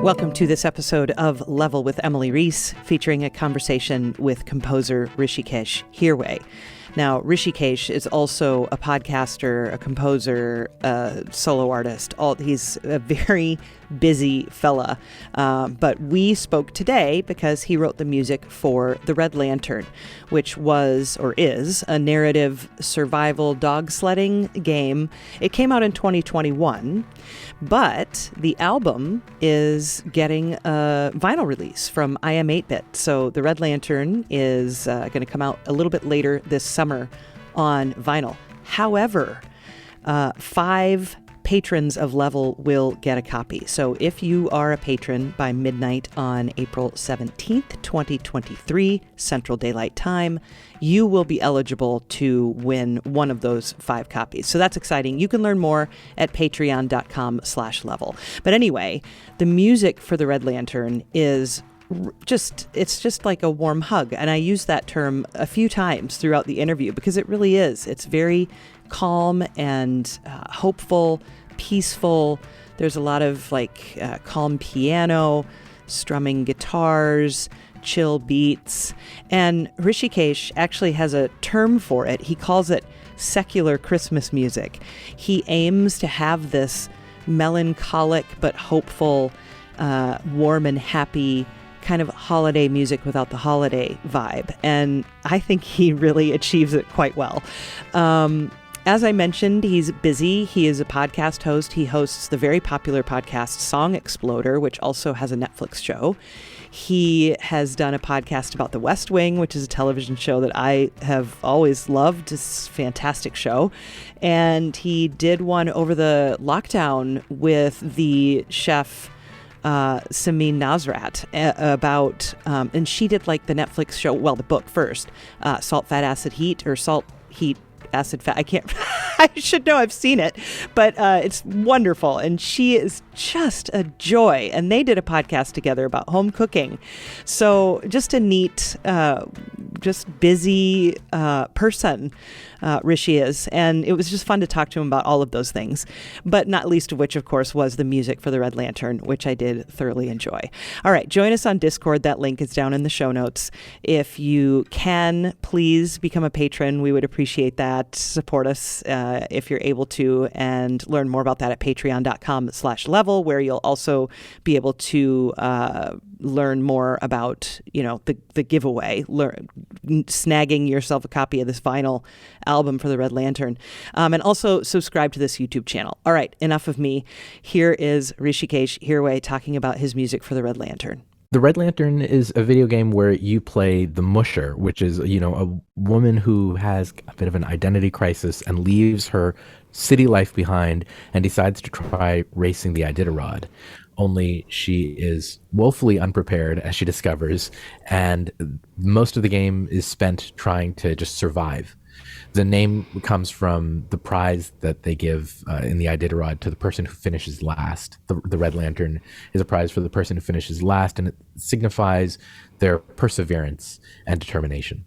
Welcome to this episode of Level with Emily Reese, featuring a conversation with composer Hrishikesh Hirway. Now, Hrishikesh is also a podcaster, a composer, a solo artist. He's a very busy fella. But we spoke today because he wrote the music for The Red Lantern, which was, or is, a narrative survival dog sledding game. It came out in 2021, but the album is getting a vinyl release from I Am 8-Bit. So The Red Lantern is going to come out a little bit later this summer on vinyl. However, 5 patrons of Level will get a copy. So if you are a patron by midnight on April 17th, 2023, Central Daylight Time, you will be eligible to win one of those 5 copies. So that's exciting. You can learn more at patreon.com/level. But anyway, the music for The Red Lantern is it's just like a warm hug. And I use that term a few times throughout the interview because it really is. It's very calm and hopeful, peaceful. There's a lot of calm piano, strumming guitars, chill beats. And Hrishikesh actually has a term for it. He calls it secular Christmas music. He aims to have this melancholic but hopeful, warm and happy kind of holiday music without the holiday vibe. And I think he really achieves it quite well. As I mentioned, he's busy. He is a podcast host. He hosts the very popular podcast Song Exploder, which also has a Netflix show. He has done a podcast about The West Wing, which is a television show that I have always loved. It's a fantastic show. And he did one over the lockdown with the chef Samin Nasrat about, and she did the Netflix show, well, the book first, Salt, Fat, Acid, Heat, or Salt, Heat, Acid, Fat. I should know, I've seen it, but it's wonderful. And she is just a joy. And they did a podcast together about home cooking. So just a neat, just busy person Rishi is. And it was just fun to talk to him about all of those things, but not least of which, of course, was the music for The Red Lantern, which I did thoroughly enjoy. All right, join us on Discord. That link is down in the show notes. If you can, please become a patron. We would appreciate that. Support us if you're able to, and learn more about that at patreon.com/level, where you'll also be able to learn more about, the giveaway, snagging yourself a copy of this vinyl album for The Red Lantern, and also subscribe to this YouTube channel. All right, enough of me. Here is Hrishikesh Hirway talking about his music for The Red Lantern. The Red Lantern is a video game where you play the Musher, which is, a woman who has a bit of an identity crisis and leaves her city life behind and decides to try racing the Iditarod. Only she is woefully unprepared, as she discovers, and most of the game is spent trying to just survive. The name comes from the prize that they give in the Iditarod to the person who finishes last. The Red Lantern is a prize for the person who finishes last, and it signifies their perseverance and determination.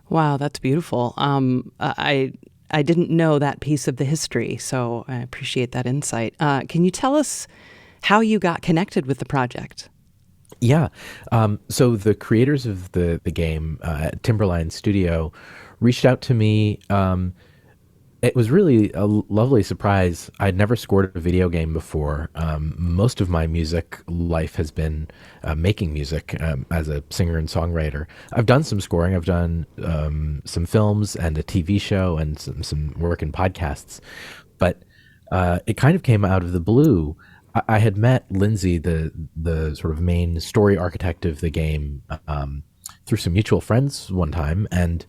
Wow, that's beautiful. I didn't know that piece of the history, so I appreciate that insight. Can you tell us how you got connected with the project? Yeah. So the creators of the game at Timberline Studio reached out to me. It was really a lovely surprise. I'd never scored a video game before. Most of my music life has been making music as a singer and songwriter. I've done some scoring. I've done some films and a TV show and some work in podcasts. But it kind of came out of the blue. I had met Lindsay, the sort of main story architect of the game, through some mutual friends one time, and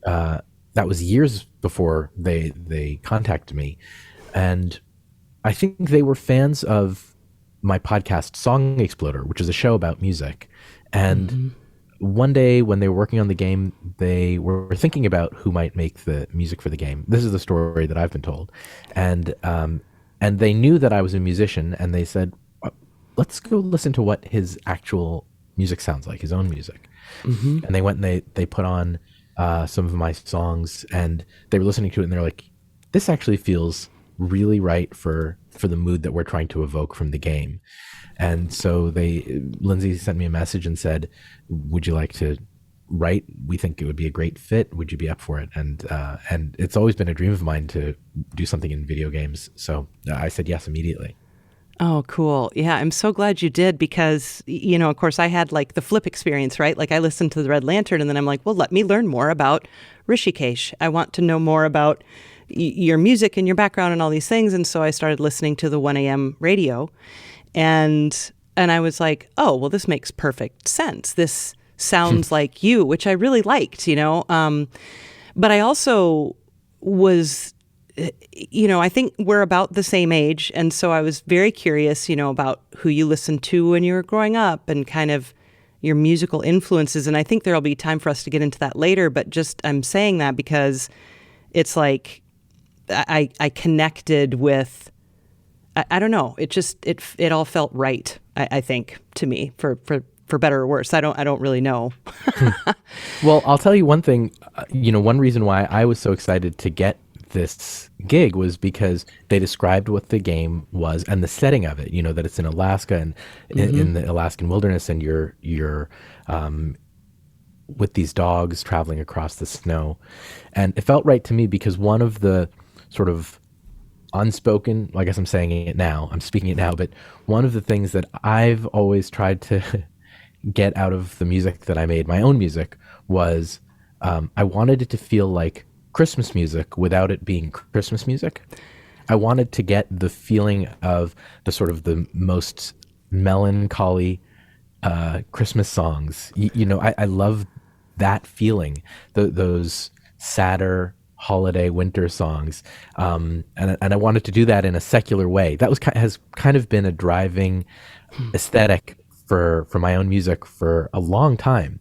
that was years before they contacted me. And I think they were fans of my podcast Song Exploder, which is a show about music. And one day when they were working on the game, they were thinking about who might make the music for the game. This is the story that I've been told. And they knew that I was a musician, and they said, let's go listen to what his actual music sounds like, his own music. And they went and they put on some of my songs, and they were listening to it, and they're like, this actually feels really right for the mood that we're trying to evoke from the game. And so Lindsay sent me a message and said, would you like to write? We think it would be a great fit. Would you be up for it? And it's always been a dream of mine to do something in video games. So I said yes immediately. Oh, cool. Yeah, I'm so glad you did because, of course, I had like the flip experience, right? Like I listened to the Red Lantern and then I'm like, well, let me learn more about Hrishikesh. I want to know more about your music and your background and all these things. And so I started listening to the 1 a.m. radio and I was like, oh, well, this makes perfect sense. This sounds like you, which I really liked, but I also was, I think we're about the same age. And so I was very curious, about who you listened to when you were growing up and kind of your musical influences. And I think there'll be time for us to get into that later, but just I'm saying that because it's like I connected with, I don't know, it all felt right, I think, to me, for better or worse. I don't really know. Well, I'll tell you one thing, one reason why I was so excited to get this gig was because they described what the game was and the setting of it, that it's in Alaska and in the Alaskan wilderness, and you're with these dogs traveling across the snow. And it felt right to me because one of the sort of unspoken, I guess I'm saying it now, I'm speaking it now, but one of the things that I've always tried to get out of the music that I made, my own music, was I wanted it to feel like Christmas music without it being Christmas music. I wanted to get the feeling of the sort of the most melancholy Christmas songs. I love that feeling, those sadder holiday winter songs, and I wanted to do that in a secular way. That has kind of been a driving aesthetic for my own music for a long time,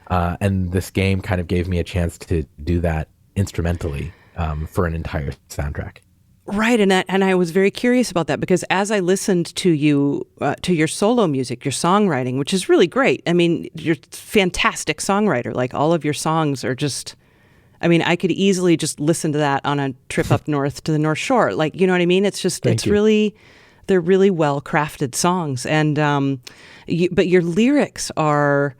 and this game kind of gave me a chance to do that instrumentally for an entire soundtrack. Right, and I was very curious about that because as I listened to you, to your solo music, your songwriting, which is really great. I mean, you're a fantastic songwriter. Like all of your songs are just, I mean, I could easily just listen to that on a trip up north to the North Shore. Like, you know what I mean? It's just, they're really well crafted songs. And, but your lyrics are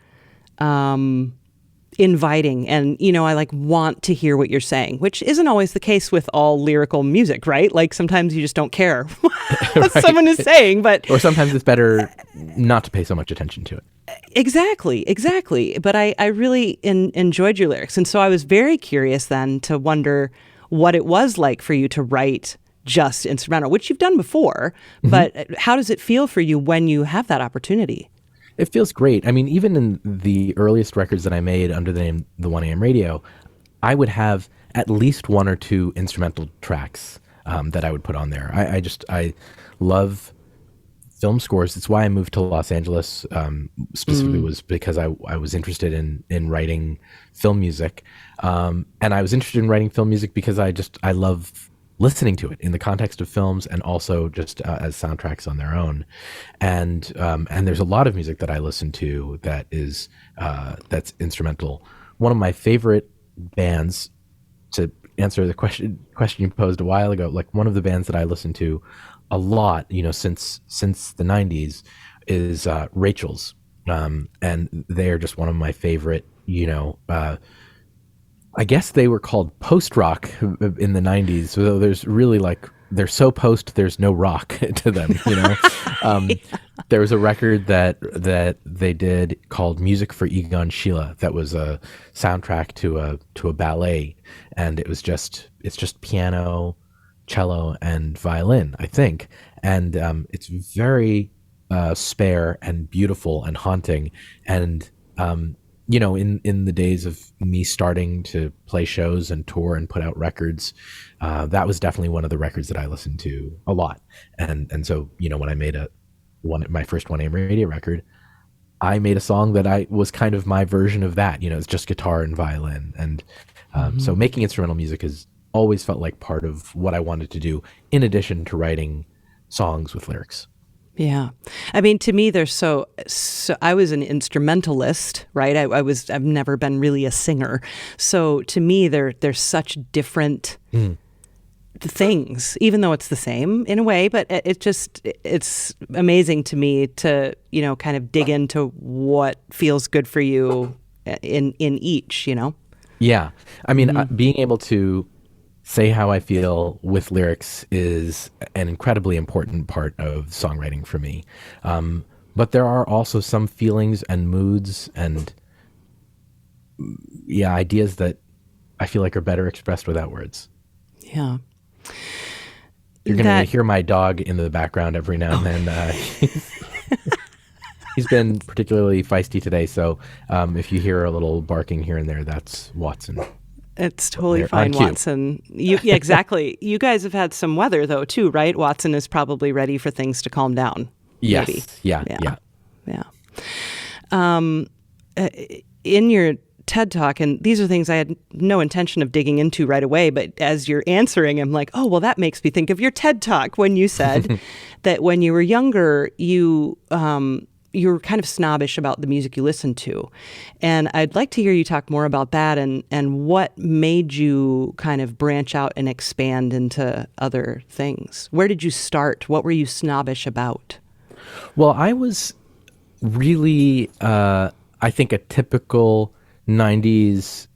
inviting, and I want to hear what you're saying, which isn't always the case with all lyrical music, right? Like sometimes you just don't care what someone is saying, or sometimes it's better not to pay so much attention to it. Exactly. But I really enjoyed your lyrics, and so I was very curious then to wonder what it was like for you to write just instrumental, which you've done before, but how does it feel for you when you have that opportunity? It feels great. I mean, even in the earliest records that I made under the name The 1 a.m. Radio, I would have at least one or two instrumental tracks that I would put on there. I love film scores. It's why I moved to Los Angeles, specifically was because I was interested in writing film music. And I was interested in writing film music because I love listening to it in the context of films and also just as soundtracks on their own. And there's a lot of music that I listen to that is that's instrumental. One of my favorite bands, to answer the question you posed a while ago, like one of the bands that I listen to a lot, since the 90s is Rachel's. And they're just one of my favorite, I guess they were called post-rock in the 90s. So there's really they're so post, there's no rock to them, There was a record that they did called Music for Egon Schiele that was a soundtrack to a ballet, and it's just piano, cello, and violin, I think. And it's very spare and beautiful and haunting. And in the days of me starting to play shows and tour and put out records, that was definitely one of the records that I listened to a lot. And so, when I made my first 1 a.m. radio record, I made a song that was kind of my version of that. It's just guitar and violin. And so making instrumental music has always felt like part of what I wanted to do, in addition to writing songs with lyrics. Yeah. I mean, to me, they're so I was an instrumentalist, right? I've never been really a singer. So to me, they're such different things, even though it's the same in a way. But it's amazing to me to, kind of dig into what feels good for you in each, Yeah. I mean, being able to say how I feel with lyrics is an incredibly important part of songwriting for me. But there are also some feelings and moods and ideas that I feel like are better expressed without words. Yeah. You're going to hear my dog in the background every now and then. He's been particularly feisty today, so if you hear a little barking here and there, that's Watson. It's totally fine, Watson. Yeah, exactly. You guys have had some weather, though, too, right? Watson is probably ready for things to calm down. Yes. Maybe. Yeah. In your TED Talk, and these are things I had no intention of digging into right away, but as you're answering, I'm like, oh, well, that makes me think of your TED Talk when you said that when you were younger, you were kind of snobbish about the music you listened to. And I'd like to hear you talk more about that and what made you kind of branch out and expand into other things. Where did you start? What were you snobbish about? Well, I was really, I think, a typical 90s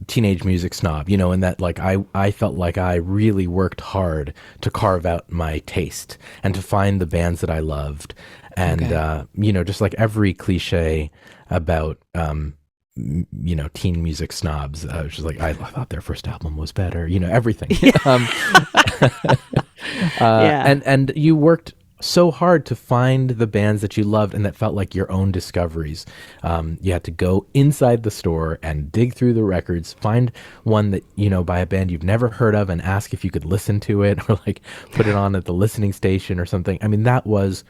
teenage music snob, in that like I felt like I really worked hard to carve out my taste and to find the bands that I loved. And, just like every cliche about, teen music snobs, which is like, I thought their first album was better, everything. And you worked so hard to find the bands that you loved and that felt like your own discoveries. You had to go inside the store and dig through the records, find one that, by a band you've never heard of and ask if you could listen to it or like put it on at the listening station or something. I mean, that was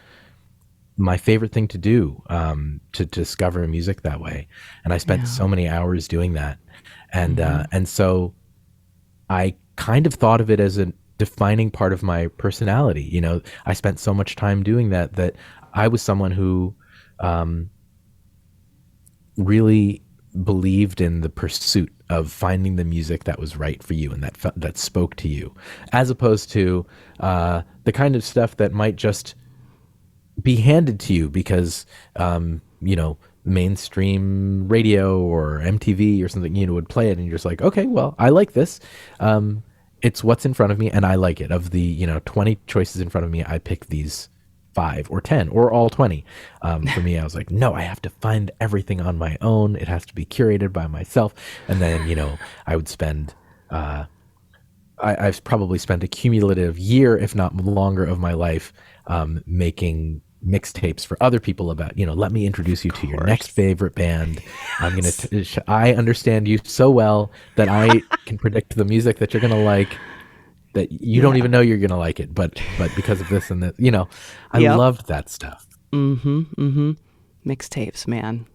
my favorite thing to do, to discover music that way. And I spent so many hours doing that. And so I kind of thought of it as a defining part of my personality. I spent so much time doing that I was someone who really believed in the pursuit of finding the music that was right for you and that spoke to you, as opposed to the kind of stuff that might just be handed to you because mainstream radio or MTV or something would play it and you're just like, okay, well, I like this. It's what's in front of me and I like it. Of the 20 choices in front of me, I pick these 5 or 10 or all 20. For me, I was like, no, I have to find everything on my own. It has to be curated by myself. And then I would spend I've probably spent a cumulative year, if not longer, of my life making mixtapes for other people about, let me introduce you to your next favorite band. I'm going to, I understand you so well that I can predict the music that you're going to like, that you don't even know you're going to like it, but because of this and that, I loved that stuff. Mixtapes, man.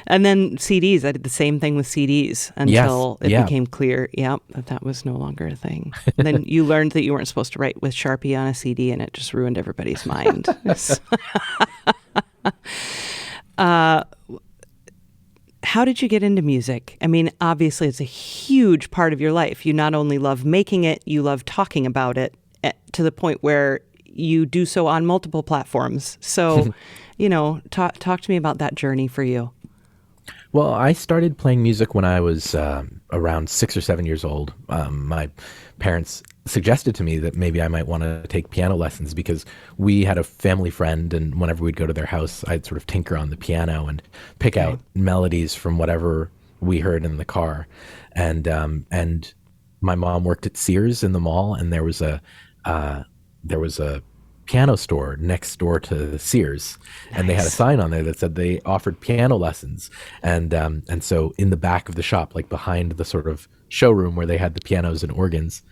And then CDs. I did the same thing with CDs until it became clear, that was no longer a thing. And then you learned that you weren't supposed to write with Sharpie on a CD, and it just ruined everybody's mind. How did you get into music? I mean, obviously, it's a huge part of your life. You not only love making it, you love talking about it to the point where you do so on multiple platforms. So, talk to me about that journey for you. Well, I started playing music when I was around 6 or 7 years old. My parents suggested to me that maybe I might want to take piano lessons because we had a family friend, and whenever we'd go to their house, I'd sort of tinker on the piano and pick out melodies from whatever we heard in the car. And my mom worked at Sears in the mall, and there was a piano store next door to Sears, and they had a sign on there that said they offered piano lessons. And so in the back of the shop, like behind the sort of showroom where they had the pianos and organs,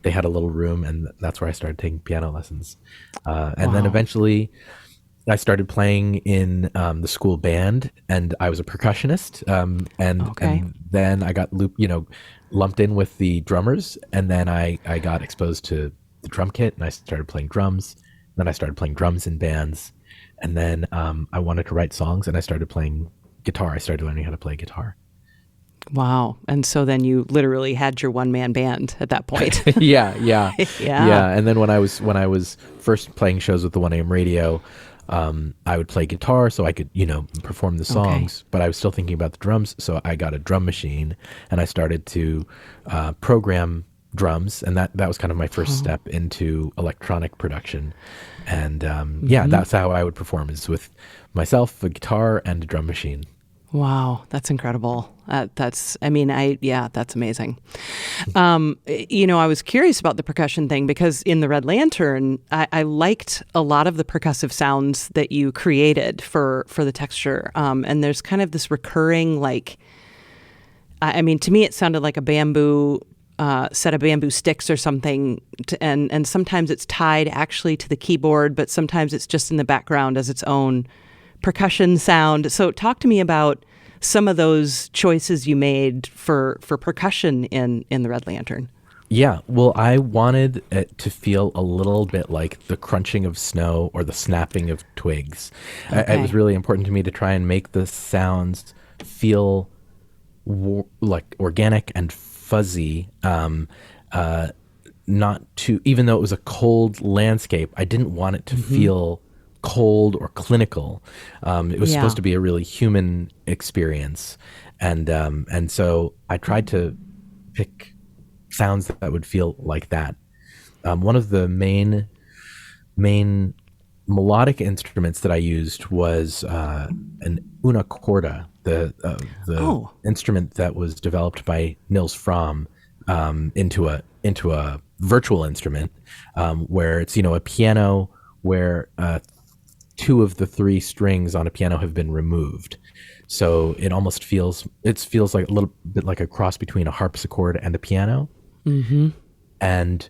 they had a little room, and that's where I started taking piano lessons. And then eventually I started playing in the school band, and I was a percussionist. And then I got lumped in with the drummers, and then I got exposed to the drum kit, and I started playing drums. Then I started playing drums in bands, and then I wanted to write songs, and I started playing guitar. I started learning how to play guitar. Wow. And so then you literally had your one-man band at that point. Yeah. Yeah. And then when I was first playing shows with the 1 AM radio, I would play guitar so I could, perform the songs, but I was still thinking about the drums. So I got a drum machine and I started to program drums. And that was kind of my first step into electronic production. And that's how I would perform, is with myself, a guitar, and a drum machine. Wow, that's incredible. That's amazing. I was curious about the percussion thing because in the Red Lantern, I liked a lot of the percussive sounds that you created for the texture. And there's kind of this recurring, to me, it sounded like a bamboo set of bamboo sticks or something. And sometimes it's tied actually to the keyboard, but sometimes it's just in the background as its own percussion sound. So talk to me about some of those choices you made for percussion in the Red Lantern. Yeah, well, I wanted it to feel a little bit like the crunching of snow or the snapping of twigs. Okay. It was really important to me to try and make the sounds feel like organic and fuzzy, not too, even though it was a cold landscape, I didn't want it to feel cold or clinical. It was supposed to be a really human experience, and so I tried to pick sounds that would feel like that. One of the main melodic instruments that I used was an una corda, the instrument that was developed by Nils Fromm into a virtual instrument, where it's a piano where 2 of the 3 strings on a piano have been removed. So it almost feels like a little bit like a cross between a harpsichord and a piano. Mm-hmm. And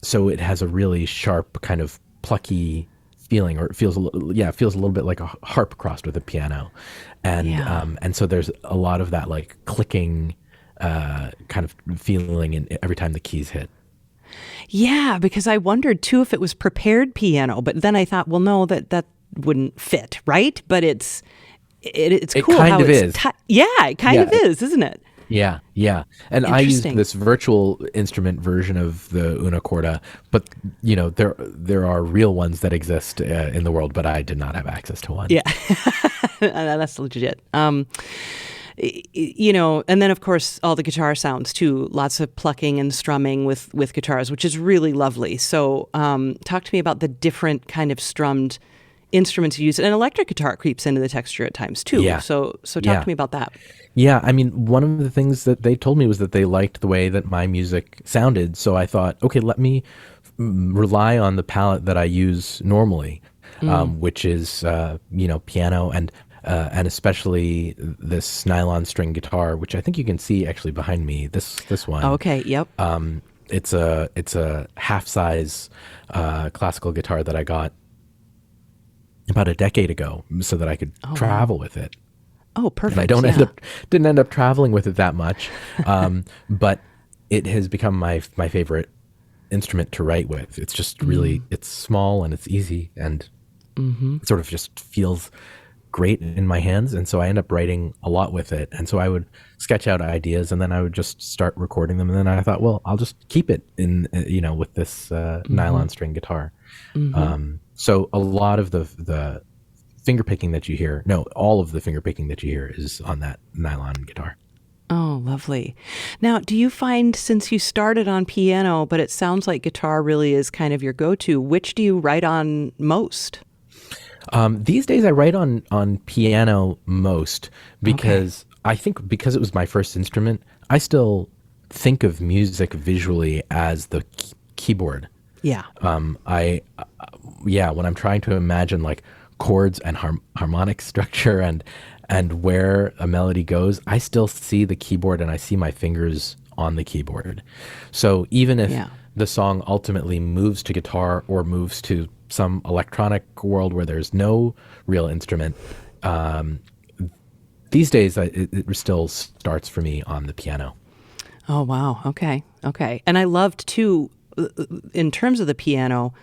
so it has a really sharp kind of plucky feeling, or it feels a little bit like a harp crossed with a piano. And so there's a lot of that like clicking kind of feeling in every time the keys hit. Yeah, because I wondered too if it was prepared piano, but then I thought, well, no, that wouldn't fit, right? But it's cool. Kind of is. It kind of is, isn't it? Yeah. And I used this virtual instrument version of the una corda, but there are real ones that exist in the world, but I did not have access to one. Yeah, that's legit. And then of course all the guitar sounds too, lots of plucking and strumming with guitars, which is really lovely. So talk to me about the different kind of strummed instruments you use. And electric guitar creeps into the texture at times too. Yeah. So talk to me about that. Yeah, I mean, one of the things that they told me was that they liked the way that my music sounded. So I thought, okay, let me rely on the palette that I use normally, which is piano and especially this nylon string guitar, which I think you can see actually behind me. This one. Okay. Yep. It's a half size classical guitar that I got about a decade ago, so that I could travel with it. Oh, perfect. And I didn't end up traveling with it that much, but it has become my favorite instrument to write with. It's just really it's small and it's easy, and it sort of just feels great in my hands, and so I end up writing a lot with it. And so I would sketch out ideas, and then I would just start recording them. And then I thought, well, I'll just keep it in, with this nylon string guitar. So a lot of the finger picking that you hear, all of the finger picking that you hear is on that nylon guitar. Oh, lovely. Now, do you find, since you started on piano, but it sounds like guitar really is kind of your go-to, which do you write on most? These days I write on piano most, because I think because it was my first instrument, I still think of music visually as the keyboard. Yeah. When I'm trying to imagine like chords and harmonic structure and where a melody goes, I still see the keyboard and I see my fingers on the keyboard. So even if the song ultimately moves to guitar or moves to some electronic world where there's no real instrument, these days it still starts for me on the piano. Oh, wow. Okay. And I loved too, in terms of the piano,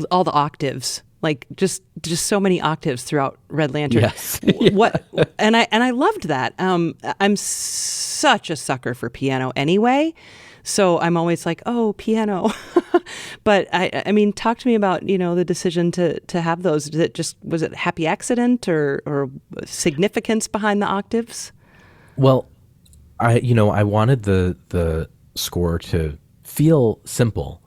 all the octaves like just so many octaves throughout Red Lantern. Yes. What and I loved that. I'm such a sucker for piano anyway, so I'm always like, oh, piano. But I mean, talk to me about the decision to have those. Was it happy accident or significance behind the octaves? Well, I wanted the score to feel simple.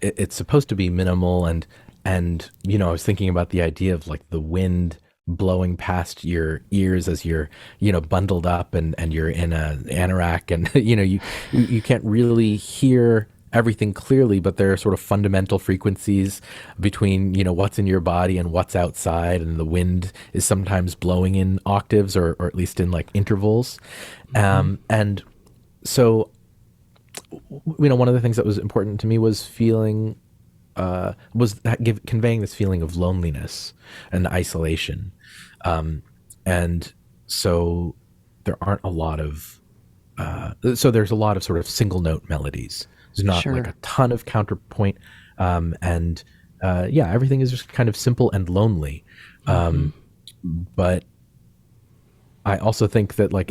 It's supposed to be minimal, and I was thinking about the idea of like the wind blowing past your ears as you're bundled up and you're in an anorak, and you can't really hear everything clearly, but there are sort of fundamental frequencies between what's in your body and what's outside, and the wind is sometimes blowing in octaves or at least in like intervals. And so one of the things that was important to me was conveying this feeling of loneliness and isolation. And so there aren't a lot of there's a lot of sort of single note melodies. There's not like a ton of counterpoint. Everything is just kind of simple and lonely. But I also think that like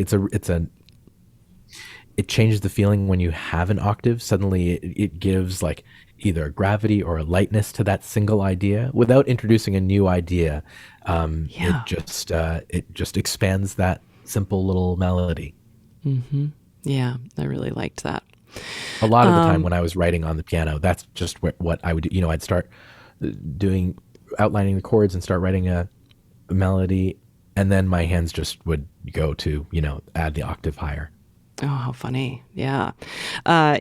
it changes the feeling when you have an octave. Suddenly it gives like either a gravity or a lightness to that single idea without introducing a new idea. It just expands that simple little melody. Yeah, I really liked that. A lot of the time when I was writing on the piano, that's just what I would do. I'd start outlining the chords and start writing a melody, and then my hands just would go to, add the octave higher. Oh, how funny. Yeah.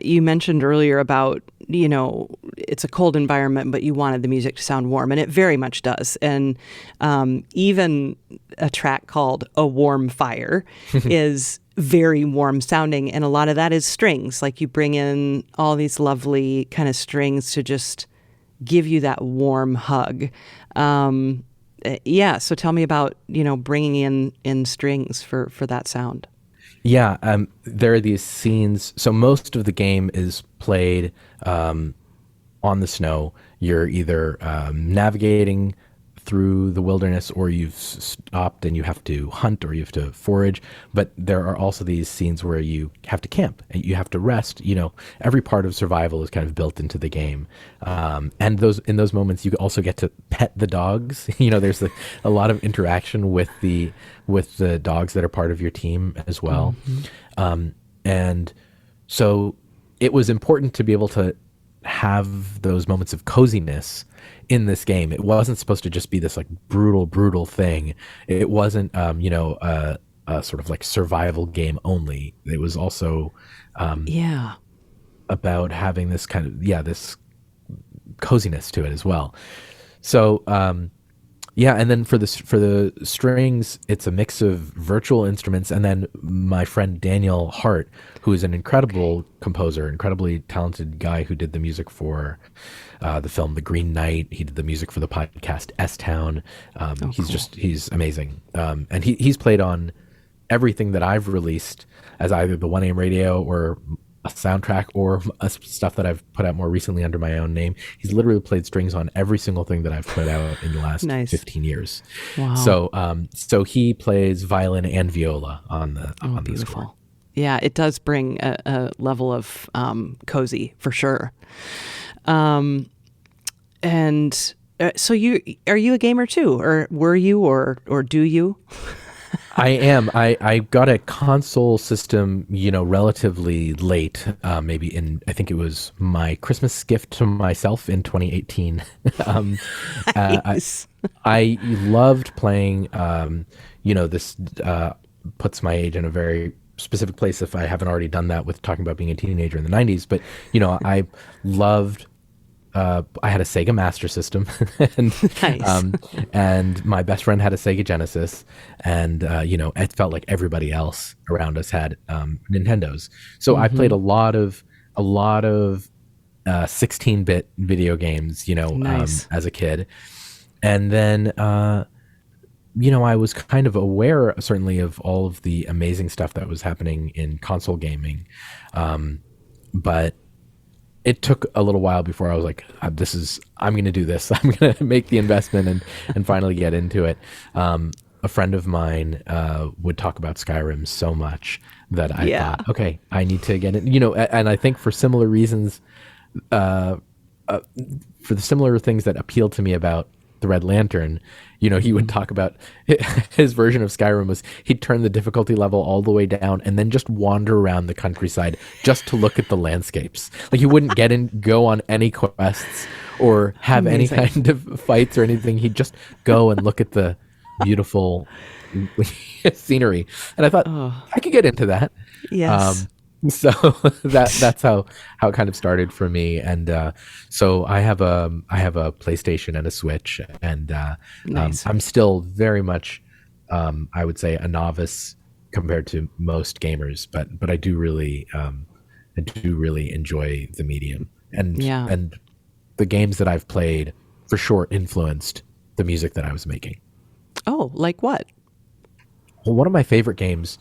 You mentioned earlier about, it's a cold environment, but you wanted the music to sound warm, and it very much does. And even a track called A Warm Fire is very warm sounding, and a lot of that is strings. Like you bring in all these lovely kind of strings to just give you that warm hug. So tell me about, bringing in strings for that sound. Yeah, there are these scenes. So most of the game is played on the snow. You're either navigating through the wilderness, or you've stopped and you have to hunt, or you have to forage. But there are also these scenes where you have to camp and you have to rest. Every part of survival is kind of built into the game. And in those moments, you also get to pet the dogs. There's a lot of interaction with the dogs that are part of your team as well. And so it was important to be able to have those moments of coziness in this game. It wasn't supposed to just be this like brutal thing. It wasn't a sort of like survival game only. It was also about having this kind of this coziness to it as well. So and then for the strings, it's a mix of virtual instruments, and then my friend Daniel Hart, who is an incredible composer, incredibly talented guy who did the music for the film The Green Knight. He did the music for the podcast S-Town. He's amazing. And he's played on everything that I've released as either the 1AM radio or a soundtrack or stuff that I've put out more recently under my own name. He's literally played strings on every single thing that I've put out in the last 15 years. Wow. So he plays violin and viola on the score. Yeah, it does bring a level of cozy for sure. So are you a gamer too, or were you, or do you? I am. I got a console system, relatively late, maybe I think it was my Christmas gift to myself in 2018. Nice. I loved playing, this puts my age in a very specific place if I haven't already done that with talking about being a teenager in the 90s. But, I loved... I had a Sega Master System, and nice. And my best friend had a Sega Genesis, and it felt like everybody else around us had Nintendos. So I played a lot of 16-bit video games, nice. As a kid, and then I was kind of aware certainly of all of the amazing stuff that was happening in console gaming, but it took a little while before I was like, I'm going to do this. I'm going to make the investment and finally get into it. A friend of mine would talk about Skyrim so much that I thought, okay, I need to get it. And I think for similar reasons, for the similar things that appealed to me about the Red Lantern, he would talk about his version of Skyrim was he'd turn the difficulty level all the way down and then just wander around the countryside just to look at the landscapes. Like he wouldn't go on any quests or have any kind of fights or anything. He'd just go and look at the beautiful scenery. And I thought I could get into that. Yes. So that's how it kind of started for me. And so I have a PlayStation and a Switch, and nice. I'm still very much I would say a novice compared to most gamers, but I do really enjoy the medium, and the games that I've played for sure influenced the music that I was making. Oh, like what? Well, one of my favorite games,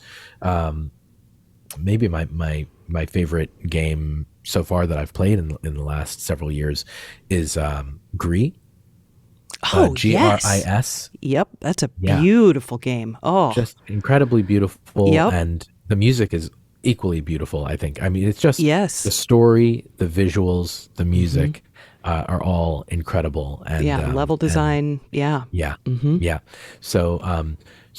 maybe my favorite game so far that I've played in the last several years is Gris. Gris. Yep, that's a beautiful game. Oh, just incredibly beautiful. Yep. And the music is equally beautiful, I think. I mean, it's just the story, the visuals, the music are all incredible. And level design.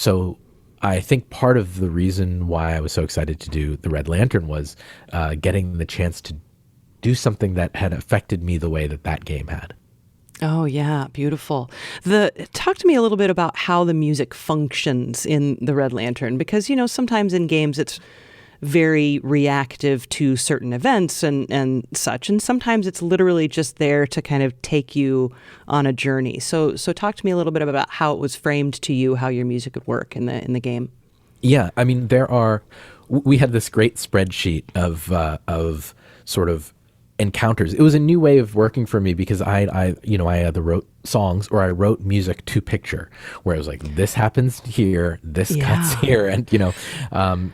So I think part of the reason why I was so excited to do the Red Lantern was getting the chance to do something that had affected me the way that game had. Oh, yeah. Beautiful. Talk to me a little bit about how the music functions in the Red Lantern, because, sometimes in games it's very reactive to certain events and such. And sometimes it's literally just there to kind of take you on a journey. So talk to me a little bit about how it was framed to you, how your music would work in the game. Yeah, I mean, we had this great spreadsheet of sort of encounters. It was a new way of working for me because I either wrote songs or I wrote music to picture, where it was like, this happens here, this cuts here, and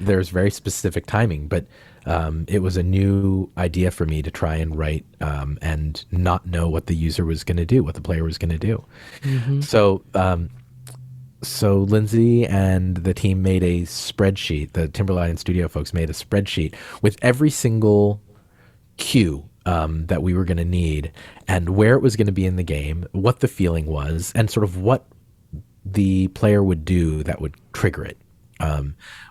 there's very specific timing. But it was a new idea for me to try and write and not know what the user was going to do, what the player was going to do. Mm-hmm. So Lindsay and the team made a spreadsheet. The Timberline Studio folks made a spreadsheet with every single cue that we were going to need and where it was going to be in the game, what the feeling was, and sort of what the player would do that would trigger it.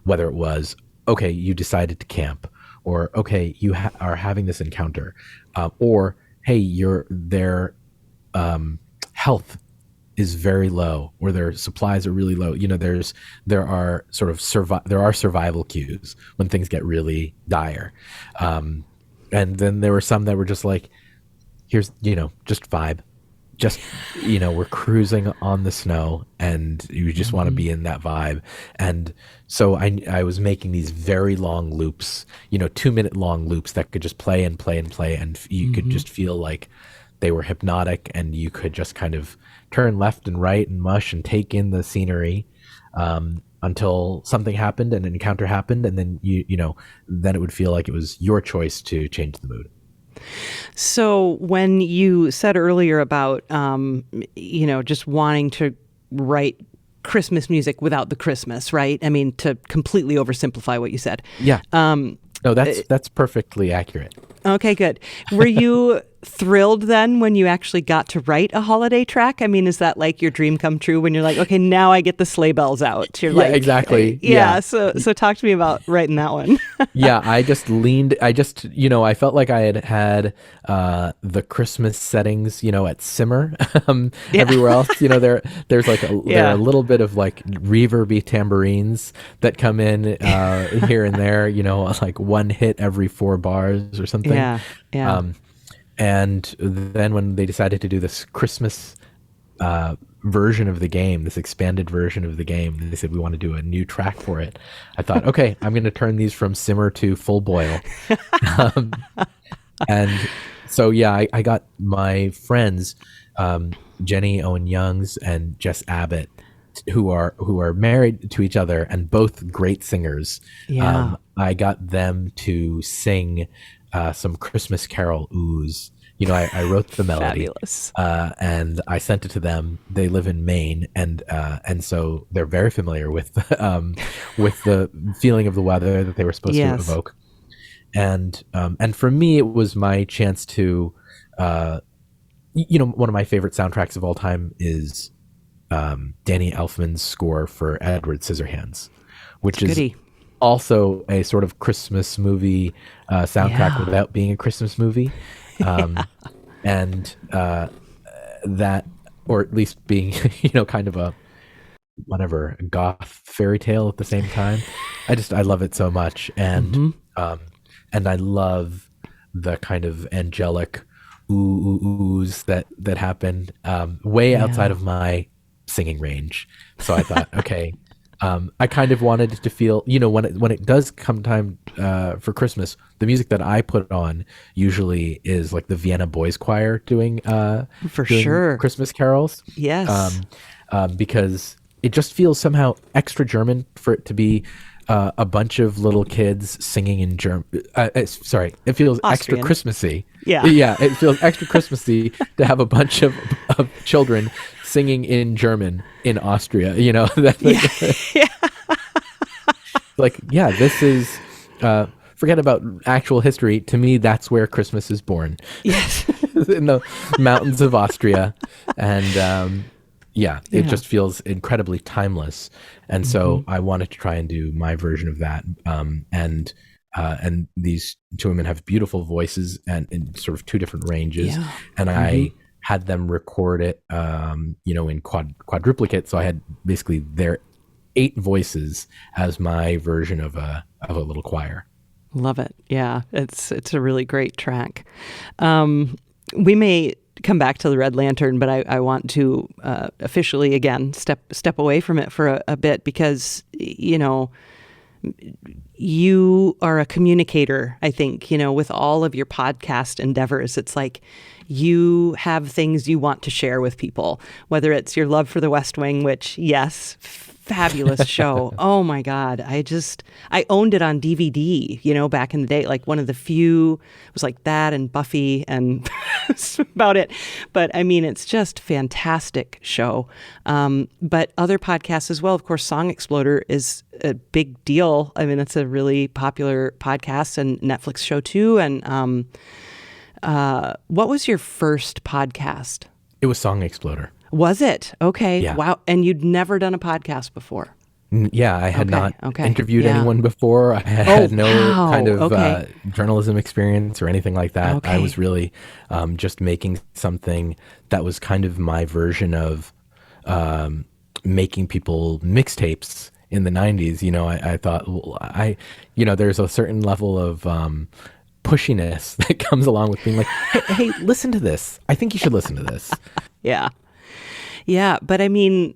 Whether it was, okay, you decided to camp, or okay, you are having this encounter, or hey, their health is very low, or their supplies are really low. There are survival cues when things get really dire. And then there were some that were just like, here's, just vibe. Just, we're cruising on the snow and you just want to be in that vibe. And so I was making these very long loops, 2-minute long loops that could just play and play and play. And you could just feel like they were hypnotic, and you could just kind of turn left and right and mush and take in the scenery. Until something happened, an encounter happened, and then then it would feel like it was your choice to change the mood. So when you said earlier about just wanting to write Christmas music without the Christmas, right? I mean, to completely oversimplify what you said. Yeah. No, that's perfectly accurate. Okay, good. Were you thrilled then when you actually got to write a holiday track? I mean, is that like your dream come true when you're like, okay, now I get the sleigh bells out? You're like, exactly. Yeah. So talk to me about writing that one. Yeah, I felt like I had the Christmas settings, at simmer. Everywhere else, there's like there are a little bit of like reverby tambourines that come in here and there, like one hit every 4 bars or something. Yeah. And then when they decided to do this Christmas version of the game, this expanded version of the game, they said, we want to do a new track for it. I thought, okay, I'm going to turn these from simmer to full boil. And so, I got my friends, Jenny Owen Youngs and Jess Abbott, who are married to each other and both great singers. Yeah. I got them to sing some Christmas Carol ooze. You know, I wrote the melody. Fabulous. And I sent it to them. They live in Maine, and so they're very familiar with the feeling of the weather that they were supposed to evoke. And for me, it was my chance to, one of my favorite soundtracks of all time is Danny Elfman's score for Edward Scissorhands, which is also a sort of Christmas movie soundtrack without being a Christmas movie. And that, or at least being, kind of a goth fairy tale at the same time. I love it so much. And and I love the kind of angelic oohs that happened way outside of my singing range. So I thought, okay, I kind of wanted it to feel, when it does come time for Christmas, the music that I put on usually is like the Vienna Boys Choir doing Christmas carols. Yes. Because it just feels somehow extra German for it to be a bunch of little kids singing in German. It feels Austrian. Extra Christmassy. Yeah. Yeah, it feels extra Christmassy to have a bunch of children singing in German in Austria. This is forget about actual history. To me, that's where Christmas is born. Yes. In the mountains of Austria. And it just feels incredibly timeless. And so I wanted to try and do my version of that. And these two women have beautiful voices and in sort of two different ranges. Yeah. And I had them record it, in quadruplicate. So I had basically their 8 voices as my version of a little choir. Love it. Yeah, it's a really great track. We may come back to the Red Lantern, but I want to officially again step away from it for a bit because you are a communicator. I think with all of your podcast endeavors, it's like you have things you want to share with people. Whether it's your love for The West Wing, which fabulous show. Oh my God. I owned it on DVD, back in the day, like one of the few. It was like that and Buffy and that's about it. But I mean, it's just fantastic show. But other podcasts as well. Of course, Song Exploder is a big deal. I mean, it's a really popular podcast and Netflix show too. And what was your first podcast? It was Song Exploder. Was it? Okay. Yeah. Wow. And you'd never done a podcast before? Yeah, I had not interviewed anyone before. I had no kind of journalism experience or anything like that. Okay. I was really just making something that was kind of my version of making people mixtapes in the 90s. I thought, there's a certain level of pushiness that comes along with being like, hey, listen to this. I think you should listen to this. Yeah. Yeah, but I mean,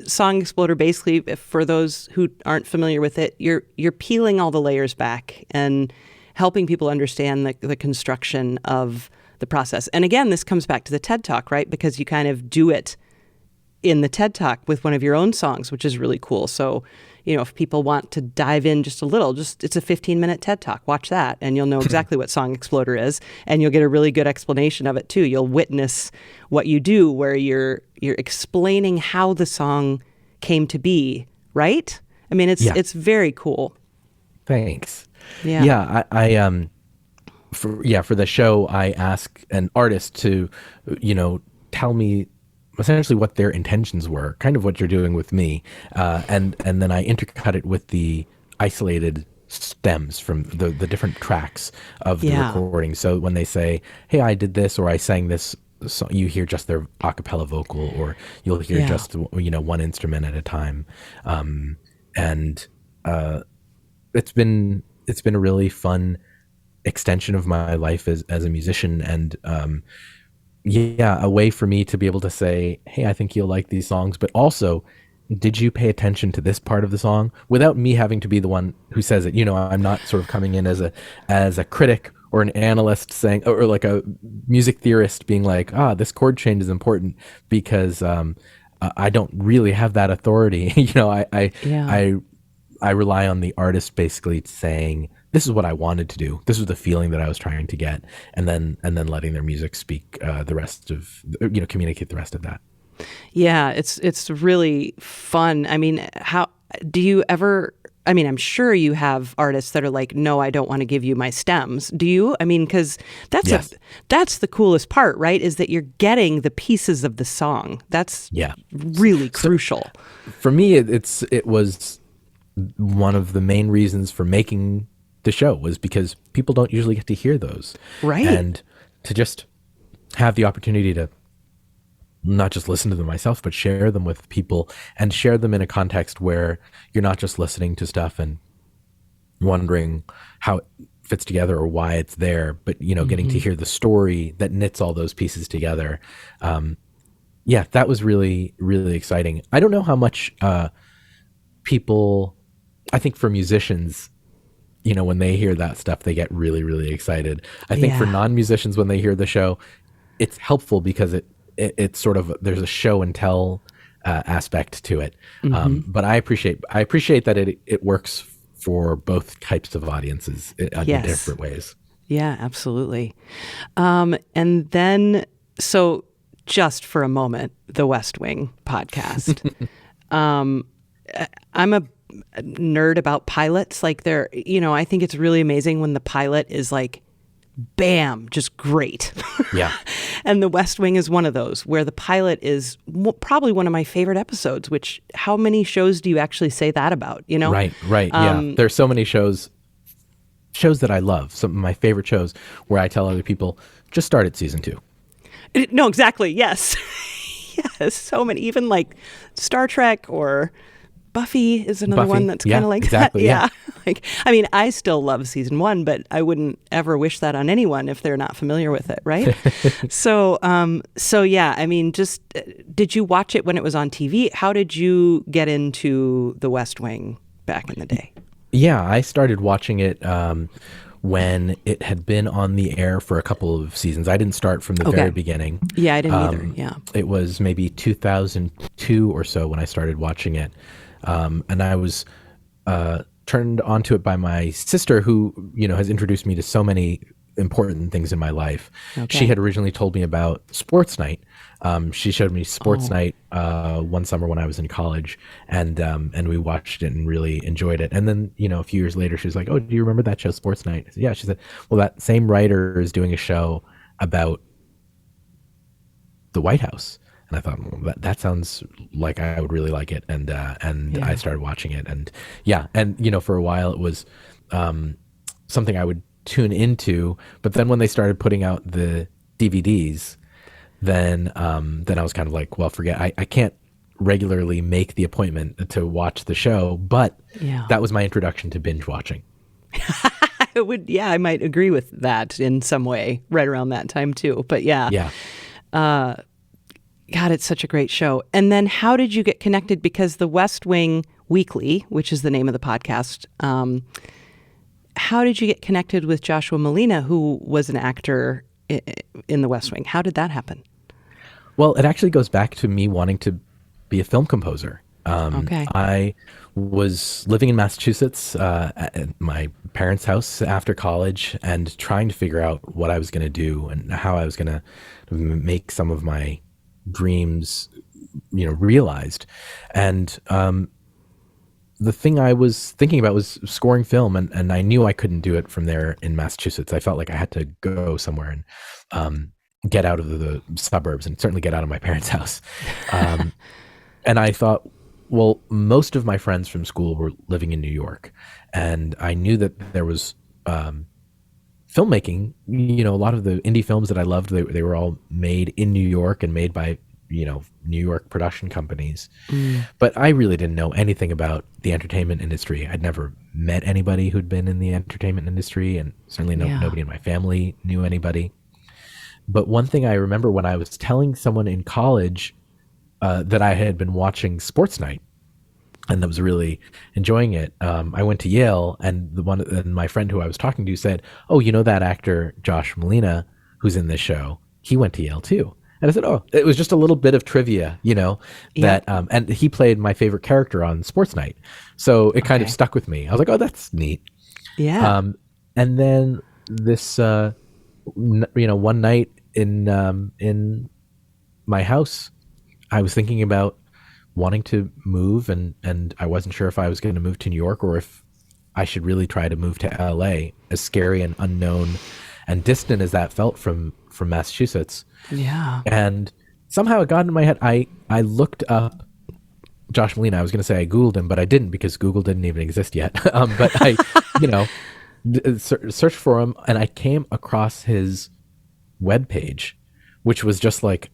Song Exploder, basically, for those who aren't familiar with it, you're peeling all the layers back and helping people understand the construction of the process. And again, this comes back to the TED Talk, right? Because you kind of do it in the TED Talk with one of your own songs, which is really cool. So, if people want to dive in just a little, it's a 15-minute TED Talk. Watch that, and you'll know exactly what Song Exploder is, and you'll get a really good explanation of it too. You'll witness what you do, where you're explaining how the song came to be. Right? I mean, it's very cool. Thanks. Yeah. I for the show, I ask an artist to, tell me essentially what their intentions were, kind of what you're doing with me, and then I intercut it with the isolated stems from the different tracks of the recording. So when they say, hey, I did this or I sang this song, you hear just their a cappella vocal, or you'll hear just one instrument at a time. And it's been a really fun extension of my life as a musician, and a way for me to be able to say, hey, I think you'll like these songs, but also, did you pay attention to this part of the song, without me having to be the one who says it? I'm not sort of coming in as a critic or an analyst saying, or like a music theorist being like, this chord change is important, because I don't really have that authority. I rely on the artist basically saying, this is what I wanted to do. This was the feeling that I was trying to get, and then letting their music speak the rest of, communicate the rest of that. Yeah, it's really fun. I mean, how do you ever? I mean, I'm sure you have artists that are like, no, I don't want to give you my stems. Do you? I mean, because that's the coolest part, right? Is that you're getting the pieces of the song. That's really crucial. For me, it was one of the main reasons for making the show, was because people don't usually get to hear those. Right. And to just have the opportunity to not just listen to them myself, but share them with people, and share them in a context where you're not just listening to stuff and wondering how it fits together or why it's there, but, getting to hear the story that knits all those pieces together. That was really, really exciting. I don't know how much people, I think for musicians, when they hear that stuff, they get really, really excited. I think for non-musicians, when they hear the show, it's helpful because it's sort of, there's a show and tell aspect to it. But I appreciate that it works for both types of audiences in different ways. Yeah, absolutely. And then, so just for a moment, the West Wing podcast. I'm a nerd about pilots. Like I think it's really amazing when the pilot is like, bam, just great. Yeah. And the West Wing is one of those where the pilot is probably one of my favorite episodes, which how many shows do you actually say that about, Right. Yeah. There's so many shows that I love. Some of my favorite shows where I tell other people, just start at season 2. No, exactly. Yes. Yes. So many, even like Star Trek or Buffy is another one that's kind of like exactly, that. Yeah. I still love season 1, but I wouldn't ever wish that on anyone if they're not familiar with it, right? So just did you watch it when it was on TV? How did you get into the West Wing back in the day? Yeah, I started watching it when it had been on the air for a couple of seasons. I didn't start from the very beginning. Yeah, I didn't either. Yeah. It was maybe 2002 or so when I started watching it. And I was turned onto it by my sister, who, has introduced me to so many important things in my life. Okay. She had originally told me about Sports Night. She showed me Sports Night one summer when I was in college, and we watched it and really enjoyed it. And then, a few years later, she was like, "Oh, do you remember that show, Sports Night?" I said, "Yeah." She said, "Well, that same writer is doing a show about the White House." And I thought, well, that sounds like I would really like it. And I started watching it. And for a while it was something I would tune into. But then when they started putting out the DVDs, then I was kind of like, well, forget, I can't regularly make the appointment to watch the show. But that was my introduction to binge watching. I might agree with that in some way right around that time too. But God, it's such a great show. And then how did you get connected? Because the West Wing Weekly, which is the name of the podcast, how did you get connected with Joshua Malina, who was an actor in the West Wing? How did that happen? Well, it actually goes back to me wanting to be a film composer. I was living in Massachusetts at my parents' house after college and trying to figure out what I was going to do and how I was going to make some of my dreams, realized. And the thing I was thinking about was scoring film, and I knew I couldn't do it from there in Massachusetts. I felt like I had to go somewhere and get out of the suburbs and certainly get out of my parents' house. And I thought, well, most of my friends from school were living in New York, and I knew that there was filmmaking. A lot of the indie films that I loved, they were all made in New York and made by New York production companies. But I really didn't know anything about the entertainment industry. I'd never met anybody who'd been in the entertainment industry, and certainly nobody in my family knew anybody. But one thing I remember when I was telling someone in college that I had been watching Sports Night and I was really enjoying it. I went to Yale, and my friend who I was talking to said, "Oh, that actor Josh Malina, who's in this show, he went to Yale too." And I said, "Oh," it was just a little bit of trivia, that, and he played my favorite character on Sports Night. So it kind of stuck with me. I was like, "Oh, that's neat." Yeah. And then this, one night in my house, I was thinking about wanting to move, and I wasn't sure if I was going to move to New York or if I should really try to move to LA, as scary and unknown and distant as that felt from Massachusetts. Yeah. And somehow it got in my head. I looked up Josh Molina. I was going to say I Googled him, but I didn't, because Google didn't even exist yet. But I, searched for him, and I came across his webpage, which was just like,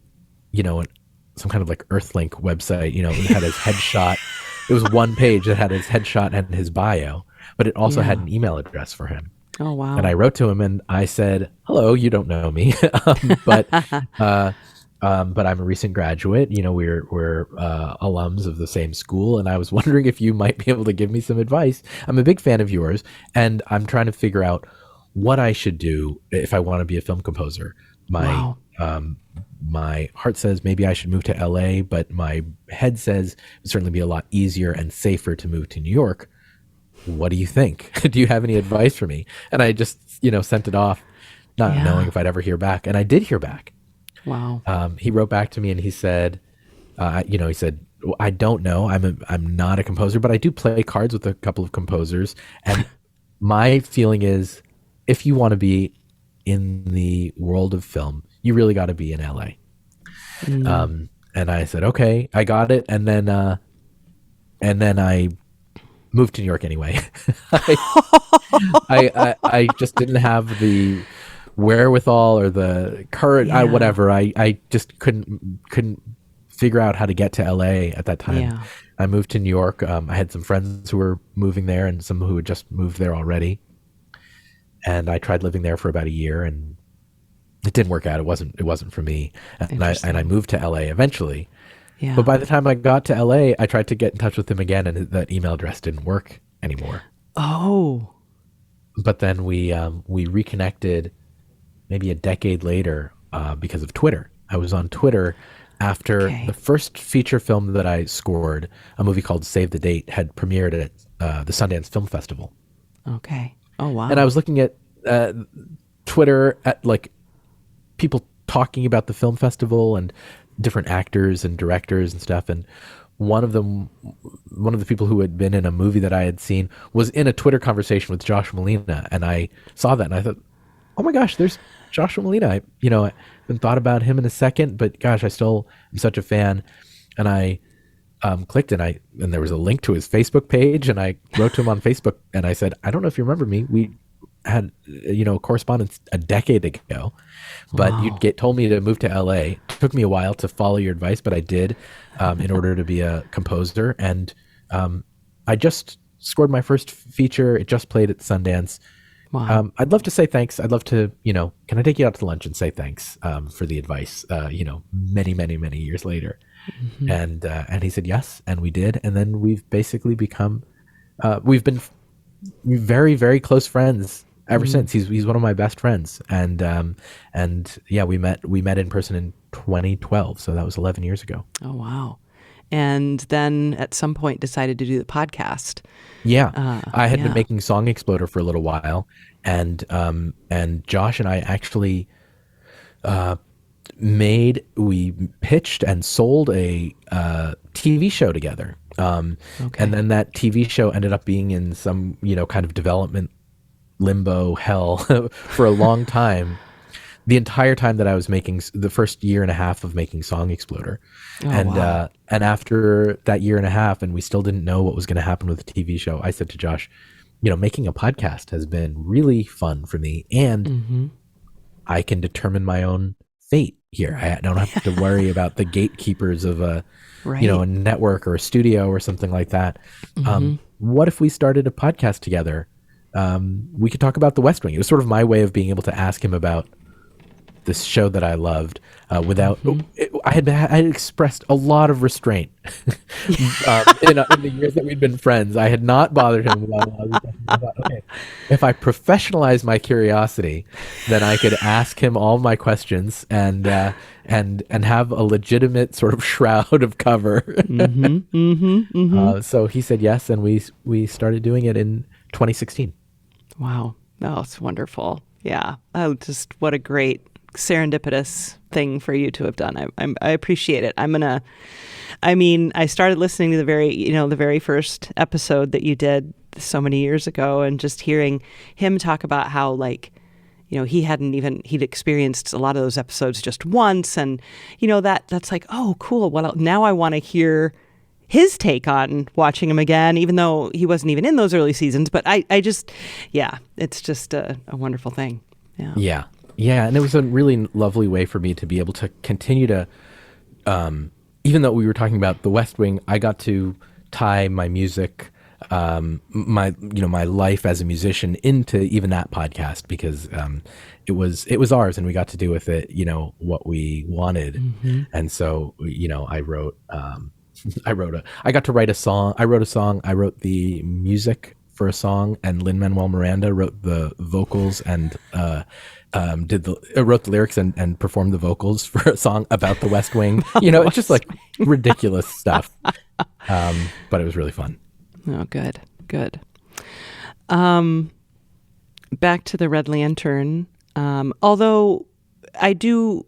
some kind of like Earthlink website. It had his headshot. It was one page that had his headshot and his bio, but it also had an email address for him. Oh, wow. And I wrote to him and I said, "Hello, you don't know me, but I'm a recent graduate. We're alums of the same school, and I was wondering if you might be able to give me some advice. I'm a big fan of yours, and I'm trying to figure out what I should do if I want to be a film composer. My heart says maybe I should move to LA, but my head says it would certainly be a lot easier and safer to move to New York. What do you think? Do you have any advice for me?" And I just, sent it off, not knowing if I'd ever hear back. And I did hear back. Wow. He wrote back to me and he said, "Well, I don't know. I'm not a composer, but I do play cards with a couple of composers. And my feeling is, if you want to be in the world of film, you really got to be in LA." And I said, "Okay, I got it." And then I moved to New York anyway. I just didn't have the wherewithal or the courage, whatever. I just couldn't figure out how to get to LA at that time. Yeah. I moved to New York. I had some friends who were moving there and some who had just moved there already. And I tried living there for about a year, and it didn't work out. It wasn't for me. And I moved to LA eventually. Yeah. But by the time I got to LA, I tried to get in touch with him again, and that email address didn't work anymore. Oh. But then we reconnected maybe a decade later because of Twitter. I was on Twitter after the first feature film that I scored, a movie called Save the Date, had premiered at the Sundance Film Festival. Okay. Oh, wow. And I was looking at Twitter at like people talking about the film festival and different actors and directors and stuff. And one of the people who had been in a movie that I had seen was in a Twitter conversation with Josh Molina. And I saw that and I thought, oh my gosh, there's Joshua Molina. I haven't thought about him in a second, but gosh, I still am such a fan. And I clicked and there was a link to his Facebook page, and I wrote to him on Facebook and I said, "I don't know if you remember me. We had, correspondence a decade ago, but you told me to move to LA. It took me a while to follow your advice, but I did, in order to be a composer. And I just scored my first feature. It just played at Sundance. Wow. I'd love to say thanks. I'd love to, can I take you out to lunch and say thanks for the advice, many, many, many years later." Mm-hmm. And he said yes, and we did. And then we've basically become, we've been very, very close friends ever since. He's one of my best friends. And we met in person in 2012. So that was 11 years ago. Oh, wow. And then at some point decided to do the podcast. Yeah. I had been making Song Exploder for a little while, and Josh and I actually we pitched and sold a TV show together. And then that TV show ended up being in some, kind of development limbo hell for a long time. The entire time that I was making the first year and a half of making Song Exploder. And after that year and a half, and we still didn't know what was going to happen with the TV show, I said to Josh, making a podcast has been really fun for me, and I can determine my own fate here. I don't have to worry about the gatekeepers of a network or a studio or something like that. What if we started a podcast together? We could talk about The West Wing. It was sort of my way of being able to ask him about this show that I loved without. I had expressed a lot of restraint in the years that we'd been friends. I had not bothered him about. Okay, if I professionalized my curiosity, then I could ask him all my questions and have a legitimate sort of shroud of cover. So he said yes, and we started doing it in 2016. Wow. Oh, it's wonderful. Yeah. Oh, just what a great serendipitous thing for you to have done. I appreciate it. I started listening to the very first episode that you did so many years ago, and just hearing him talk about how, like, he'd experienced a lot of those episodes just once, and that's like, oh, cool. Well, now I want to hear his take on watching him again, even though he wasn't even in those early seasons. But it's just a wonderful thing. Yeah. Yeah. And it was a really lovely way for me to be able to continue to, even though we were talking about The West Wing, I got to tie my music, my life as a musician into even that podcast, because it was ours, and we got to do with it, what we wanted. Mm-hmm. And so, I got to write a song. I wrote a song. I wrote the music for a song, and Lin-Manuel Miranda wrote the vocals and wrote the lyrics and performed the vocals for a song about the West Wing. It's just like ridiculous stuff. But it was really fun. Oh, good. Back to the Red Lantern. Although I do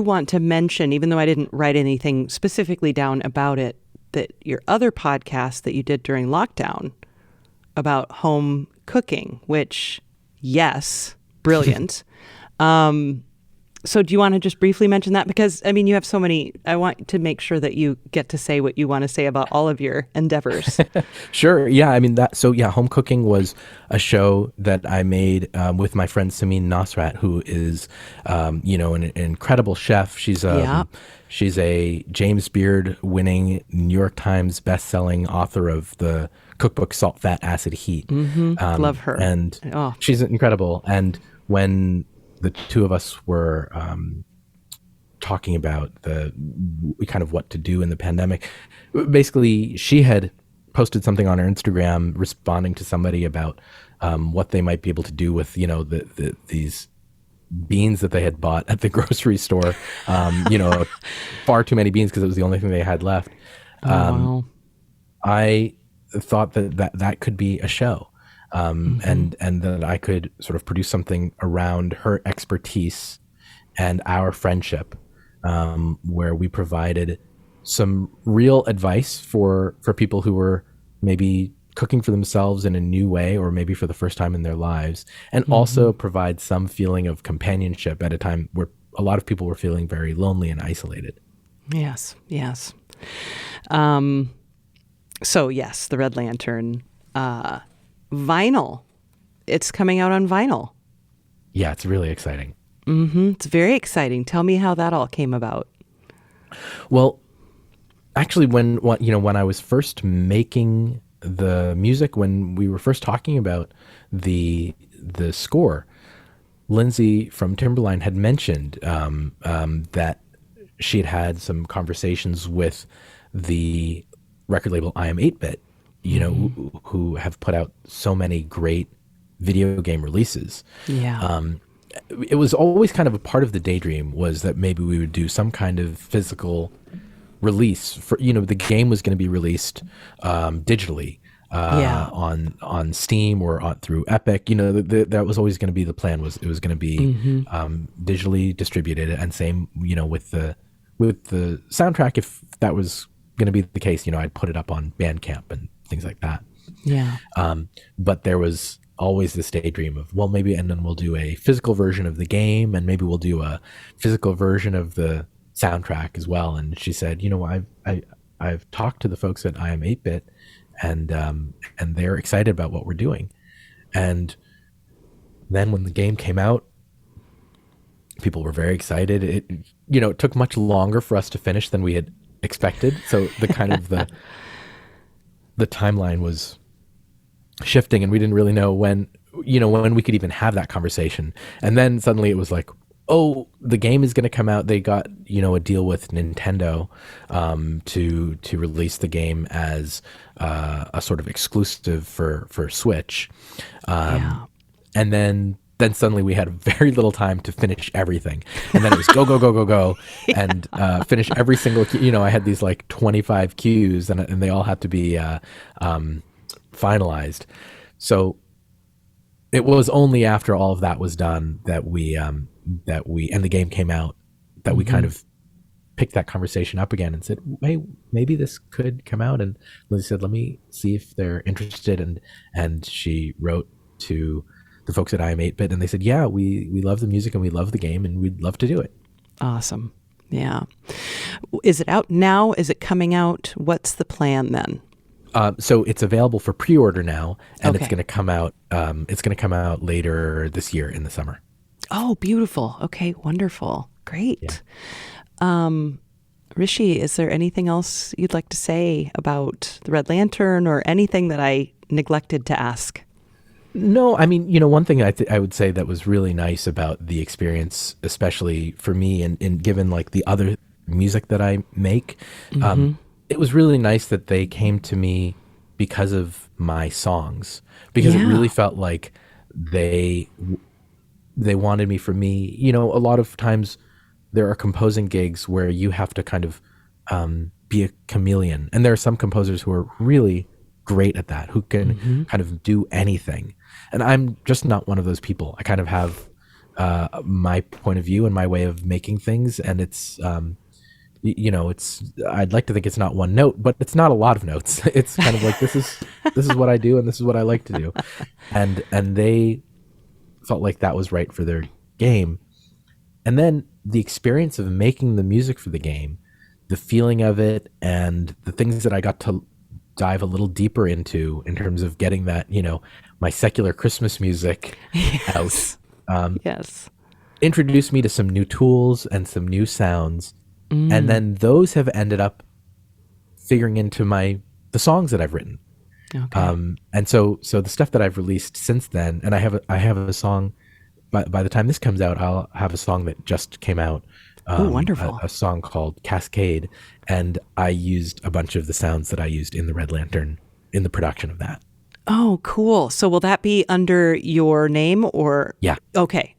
want to mention, even though I didn't write anything specifically down about it, that your other podcast that you did during lockdown about home cooking, which, yes, brilliant. So do you want to just briefly mention that? Because, you have so many, I want to make sure that you get to say what you want to say about all of your endeavors. Sure. Yeah. Home cooking was a show that I made with my friend Samin Nosrat, who is, an incredible chef. She's a James Beard winning New York Times bestselling author of the cookbook Salt, Fat, Acid, Heat. Mm-hmm. Love her. And she's incredible. And when the two of us were talking about the kind of what to do in the pandemic, basically she had posted something on her Instagram responding to somebody about what they might be able to do with these beans that they had bought at the grocery store, far too many beans because it was the only thing they had left. Wow. I thought that could be a show. And that I could sort of produce something around her expertise and our friendship, where we provided some real advice for people who were maybe cooking for themselves in a new way, or maybe for the first time in their lives, and also provide some feeling of companionship at a time where a lot of people were feeling very lonely and isolated. Yes. So yes, the Red Lantern, vinyl. It's coming out on vinyl. Yeah, it's really exciting. Mm-hmm. It's very exciting. Tell me how that all came about. Well, actually, when I was first making the music, when we were first talking about the score, Lindsay from Timberline had mentioned that she had some conversations with the record label I Am 8-Bit, who have put out so many great video game releases. Yeah. It was always kind of a part of the daydream, was that maybe we would do some kind of physical release for, the game was going to be released digitally on Steam or through Epic. That was always going to be the plan. It was going to be digitally distributed, and same with the soundtrack. If that was going to be the case, I'd put it up on Bandcamp and things like that. Yeah. But there was always this daydream of, well, maybe, and then we'll do a physical version of the game, and maybe we'll do a physical version of the soundtrack as well. And she said, I've talked to the folks at I Am 8-Bit, and they're excited about what we're doing. And then when the game came out, people were very excited. It took much longer for us to finish than we had expected. So the kind of the timeline was shifting, and we didn't really know when we could even have that conversation. And then suddenly it was like, oh, the game is going to come out. They got, a deal with Nintendo to release the game as a sort of exclusive for Switch. And then suddenly we had very little time to finish everything. And then it was go, and finish every single, I had these like 25 cues, and they all had to be finalized. So it was only after all of that was done that we and the game came out that we kind of picked that conversation up again and said, hey, maybe this could come out. And Lizzie said, let me see if they're interested. And she wrote to the folks at I Am 8-Bit, and they said, yeah, we love the music and we love the game and we'd love to do it. Awesome. Yeah. Is it out now? Is it coming out? What's the plan then? So it's available for pre-order now, and Okay. it's going to come out. It's going to come out later this year in the summer. Oh, beautiful. Okay, wonderful. Great. Rishi, is there anything else you'd like to say about the Red Lantern or anything that I neglected to ask? No, I mean, one thing I would say that was really nice about the experience, especially for me, and given like the other music that I make, it was really nice that they came to me because of my songs, because it really felt like they wanted me for me. A lot of times there are composing gigs where you have to kind of be a chameleon, and there are some composers who are really great at that, who can kind of do anything. And I'm just not one of those people. I kind of have my point of view and my way of making things, and it's I'd like to think it's not one note, but it's not a lot of notes. It's kind of like this is what I do and this is what I like to do. And they felt like that was right for their game. And then the experience of making the music for the game, the feeling of it, and the things that I got to dive a little deeper into in terms of getting that, my secular Christmas music out. Yes. Introduced me to some new tools and some new sounds. And then those have ended up figuring into the songs that I've written. Okay. And so the stuff that I've released since then, and I have a song, by the time this comes out, I'll have a song that just came out. Oh, wonderful. A song called Cascade. And I used a bunch of the sounds that I used in the Red Lantern in the production of that. Oh, cool. So will that be under your name or? Yeah. Okay.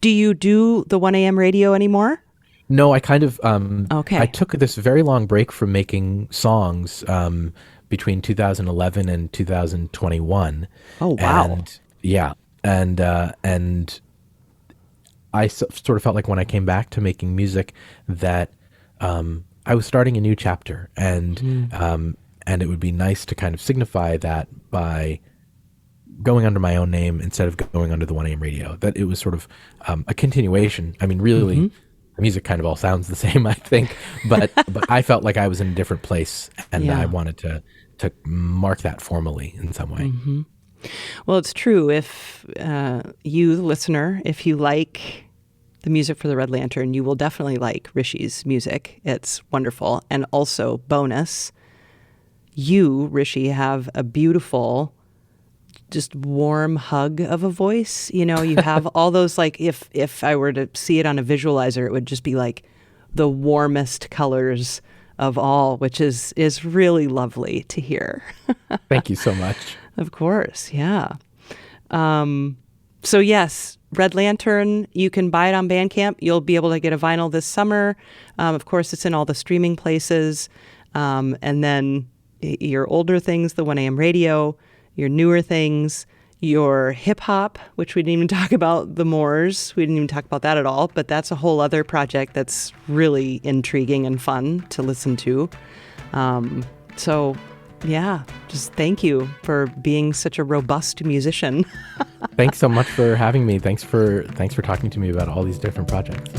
Do you do the 1 a.m. radio anymore? No, I kind of, Okay. I took this very long break from making songs between 2011 and 2021. Oh, wow. And yeah. And I sort of felt like when I came back to making music that I was starting a new chapter, and it would be nice to kind of signify that by going under my own name instead of going under the 1 a.m. radio, that it was sort of a continuation. I mean, really, the music kind of all sounds the same, I think, but I felt like I was in a different place, and I wanted to mark that formally in some way. Well, it's true. If you, the listener, if you like the music for the Red Lantern, you will definitely like Rishi's music. It's wonderful. And also, bonus, you, Rishi, have a beautiful, just warm hug of a voice. You have all those, like, if I were to see it on a visualizer, it would just be like the warmest colors of all, which is really lovely to hear. Thank you so much. Of course, yeah. So yes, Red Lantern, you can buy it on Bandcamp. You'll be able to get a vinyl this summer. Of course, it's in all the streaming places. And then your older things, the 1 a.m. radio, your newer things, your hip hop, which we didn't even talk about, the Moores. We didn't even talk about that at all, but that's a whole other project that's really intriguing and fun to listen to. So yeah, just thank you for being such a robust musician. Thanks so much for having me. Thanks for talking to me about all these different projects.